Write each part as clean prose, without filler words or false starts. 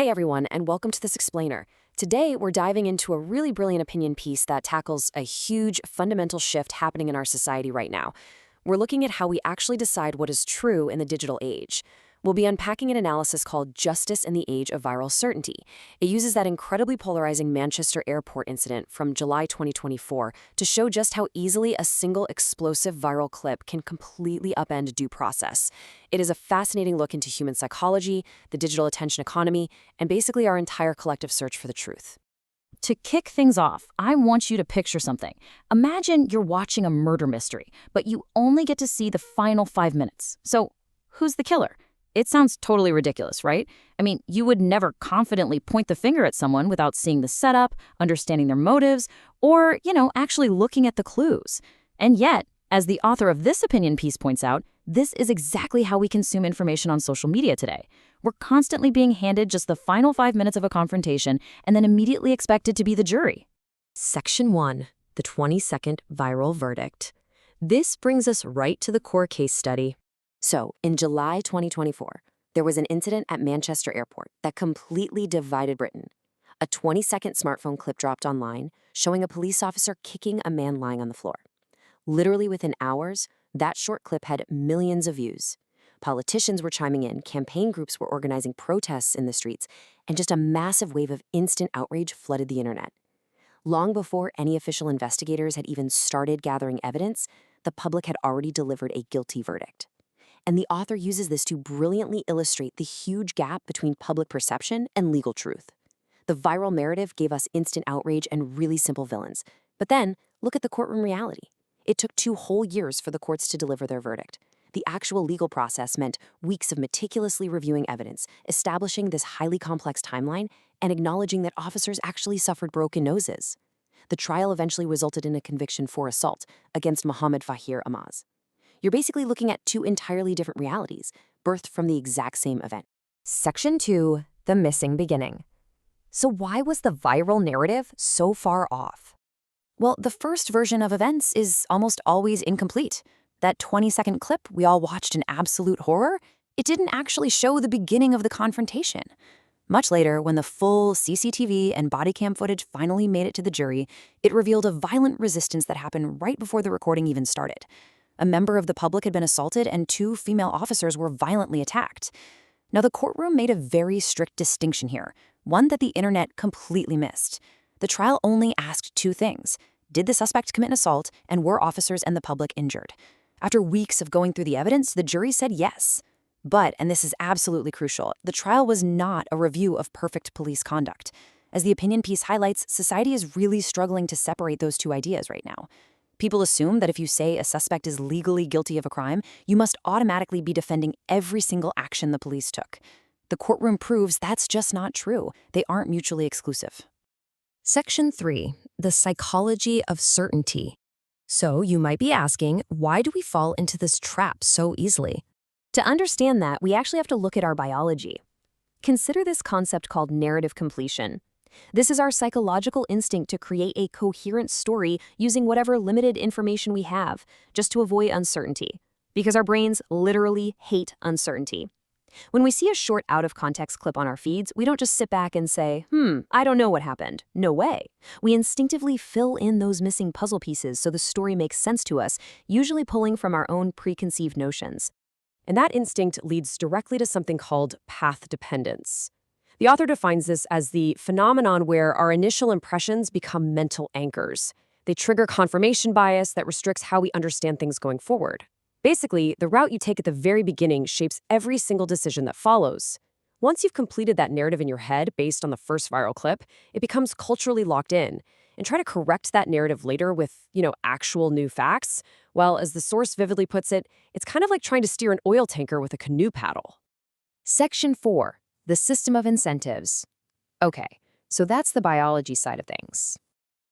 Hey everyone, and welcome to This Explainer. Today, we're diving into a really brilliant opinion piece that tackles a huge fundamental shift happening in our society right now. We're looking at how we actually decide what is true in the digital age. We'll be unpacking an analysis called Justice in the Age of Viral Certainty. It uses that incredibly polarizing Manchester airport incident from July 2024 to show just how easily a single explosive viral clip can completely upend due process. It is a fascinating look into human psychology, the digital attention economy, and basically our entire collective search for the truth. To kick things off, I want you to picture something. Imagine you're watching a murder mystery, but you only get to see the final 5 minutes. So, who's the killer? It sounds totally ridiculous, right? I mean, you would never confidently point the finger at someone without seeing the setup, understanding their motives, or, actually looking at the clues. And yet, as the author of this opinion piece points out, this is exactly how we consume information on social media today. We're constantly being handed just the final 5 minutes of a confrontation and then immediately expected to be the jury. Section 1, the 20-second viral verdict. This brings us right to the core case study. So, in July 2024, there was an incident at Manchester Airport that completely divided Britain. A 20-second smartphone clip dropped online showing a police officer kicking a man lying on the floor. Literally within hours, that short clip had millions of views. Politicians were chiming in, campaign groups were organizing protests in the streets, and just a massive wave of instant outrage flooded the internet. Long before any official investigators had even started gathering evidence, the public had already delivered a guilty verdict. And the author uses this to brilliantly illustrate the huge gap between public perception and legal truth. The viral narrative gave us instant outrage and really simple villains. But then, look at the courtroom reality. It took 2 whole years for the courts to deliver their verdict. The actual legal process meant weeks of meticulously reviewing evidence, establishing this highly complex timeline, and acknowledging that officers actually suffered broken noses. The trial eventually resulted in a conviction for assault against Mohammed Fahir Amaz. You're basically looking at 2 entirely different realities, birthed from the exact same event. Section 2, the missing beginning. So why was the viral narrative so far off? Well, the first version of events is almost always incomplete. That 20-second clip we all watched in absolute horror, it didn't actually show the beginning of the confrontation. Much later, when the full CCTV and body cam footage finally made it to the jury, it revealed a violent resistance that happened right before the recording even started. A member of the public had been assaulted and 2 female officers were violently attacked. Now, the courtroom made a very strict distinction here, one that the internet completely missed. The trial only asked 2 things. Did the suspect commit an assault, and were officers and the public injured? After weeks of going through the evidence, the jury said yes. But, and this is absolutely crucial, the trial was not a review of perfect police conduct. As the opinion piece highlights, society is really struggling to separate those 2 ideas right now. People assume that if you say a suspect is legally guilty of a crime, you must automatically be defending every single action the police took. The courtroom proves that's just not true. They aren't mutually exclusive. Section 3, the psychology of certainty. So you might be asking, why do we fall into this trap so easily? To understand that, we actually have to look at our biology. Consider this concept called narrative completion. This is our psychological instinct to create a coherent story using whatever limited information we have, just to avoid uncertainty, because our brains literally hate uncertainty. When we see a short out-of-context clip on our feeds, we don't just sit back and say, I don't know what happened. No way. We instinctively fill in those missing puzzle pieces so the story makes sense to us, usually pulling from our own preconceived notions. And that instinct leads directly to something called path dependence. The author defines this as the phenomenon where our initial impressions become mental anchors. They trigger confirmation bias that restricts how we understand things going forward. Basically, the route you take at the very beginning shapes every single decision that follows. Once you've completed that narrative in your head based on the first viral clip, it becomes culturally locked in. And try to correct that narrative later with, actual new facts, well, as the source vividly puts it, it's kind of like trying to steer an oil tanker with a canoe paddle. Section 4, the system of incentives. Okay, so that's the biology side of things.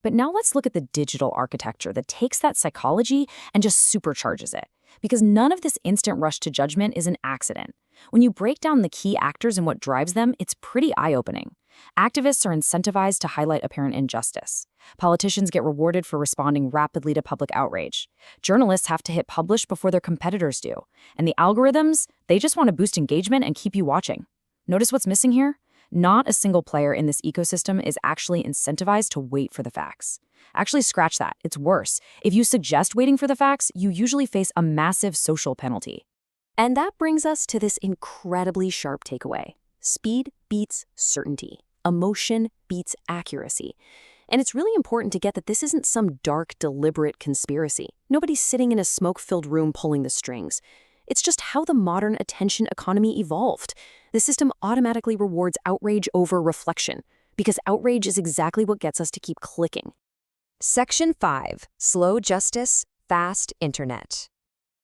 But now let's look at the digital architecture that takes that psychology and just supercharges it. Because none of this instant rush to judgment is an accident. When you break down the key actors and what drives them, it's pretty eye-opening. Activists are incentivized to highlight apparent injustice. Politicians get rewarded for responding rapidly to public outrage. Journalists have to hit publish before their competitors do. And the algorithms, they just want to boost engagement and keep you watching. Notice what's missing here? Not a single player in this ecosystem is actually incentivized to wait for the facts. Actually, scratch that. It's worse. If you suggest waiting for the facts, you usually face a massive social penalty. And that brings us to this incredibly sharp takeaway. Speed beats certainty. Emotion beats accuracy. And it's really important to get that this isn't some dark, deliberate conspiracy. Nobody's sitting in a smoke-filled room pulling the strings. It's just how the modern attention economy evolved. The system automatically rewards outrage over reflection, because outrage is exactly what gets us to keep clicking. Section 5. Slow Justice, Fast Internet.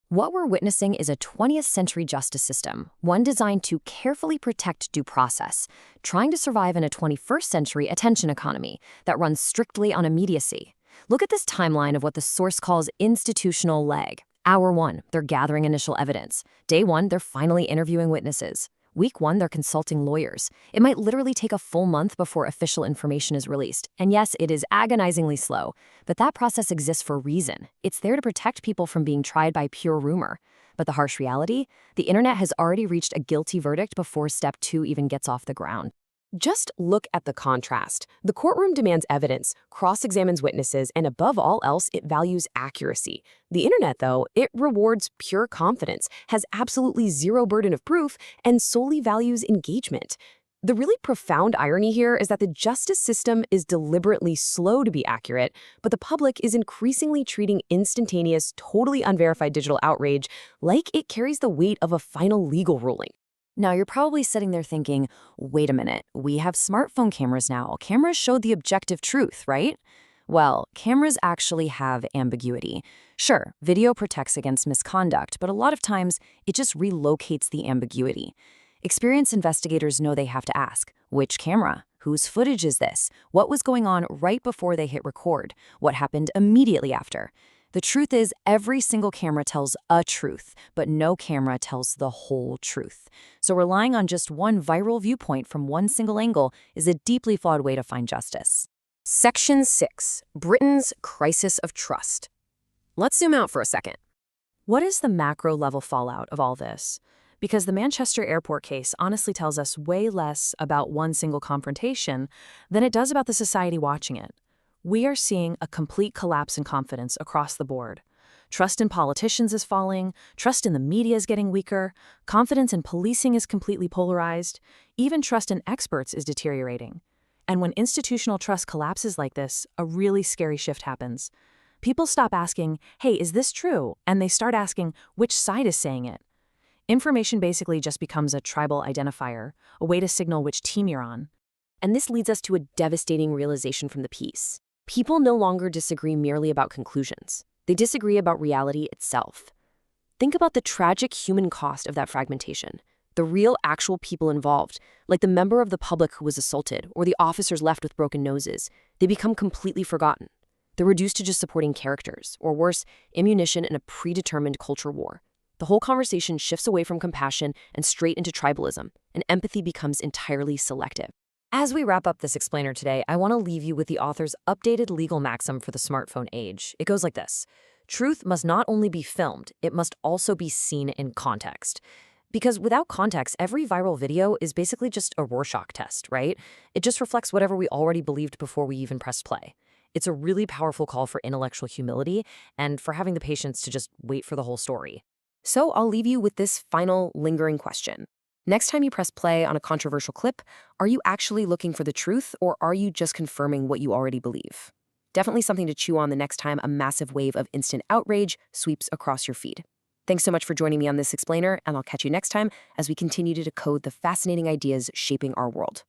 What we're witnessing is a 20th century justice system, one designed to carefully protect due process, trying to survive in a 21st century attention economy that runs strictly on immediacy. Look at this timeline of what the source calls institutional lag. Hour 1, they're gathering initial evidence. Day 1, they're finally interviewing witnesses. Week 1, they're consulting lawyers. It might literally take a full month before official information is released. And yes, it is agonizingly slow, but that process exists for a reason. It's there to protect people from being tried by pure rumor. But the harsh reality? The internet has already reached a guilty verdict before step 2 even gets off the ground. Just look at the contrast. The courtroom demands evidence, cross-examines witnesses, and above all else, it values accuracy. The internet, though, it rewards pure confidence, has absolutely zero burden of proof, and solely values engagement. The really profound irony here is that the justice system is deliberately slow to be accurate, but the public is increasingly treating instantaneous, totally unverified digital outrage like it carries the weight of a final legal ruling. Now, you're probably sitting there thinking, wait a minute, we have smartphone cameras now. Cameras show the objective truth, right? Well, cameras actually have ambiguity. Sure, video protects against misconduct, but a lot of times it just relocates the ambiguity. Experienced investigators know they have to ask, which camera? Whose footage is this? What was going on right before they hit record? What happened immediately after? The truth is, every single camera tells a truth, but no camera tells the whole truth. So relying on just one viral viewpoint from one single angle is a deeply flawed way to find justice. Section 6. Britain's Crisis of Trust. Let's zoom out for a second. What is the macro-level fallout of all this? Because the Manchester airport case honestly tells us way less about one single confrontation than it does about the society watching it. We are seeing a complete collapse in confidence across the board. Trust in politicians is falling, trust in the media is getting weaker, confidence in policing is completely polarized, even trust in experts is deteriorating. And when institutional trust collapses like this, a really scary shift happens. People stop asking, hey, is this true? And they start asking, which side is saying it? Information basically just becomes a tribal identifier, a way to signal which team you're on. And this leads us to a devastating realization from the piece. People no longer disagree merely about conclusions. They disagree about reality itself. Think about the tragic human cost of that fragmentation. The real, actual people involved, like the member of the public who was assaulted or the officers left with broken noses, they become completely forgotten. They're reduced to just supporting characters, or worse, ammunition in a predetermined culture war. The whole conversation shifts away from compassion and straight into tribalism, and empathy becomes entirely selective. As we wrap up this explainer today, I want to leave you with the author's updated legal maxim for the smartphone age. It goes like this: truth must not only be filmed, it must also be seen in context. Because without context, every viral video is basically just a Rorschach test, right? It just reflects whatever we already believed before we even pressed play. It's a really powerful call for intellectual humility and for having the patience to just wait for the whole story. So I'll leave you with this final lingering question. Next time you press play on a controversial clip, are you actually looking for the truth, or are you just confirming what you already believe? Definitely something to chew on the next time a massive wave of instant outrage sweeps across your feed. Thanks so much for joining me on this explainer, and I'll catch you next time as we continue to decode the fascinating ideas shaping our world.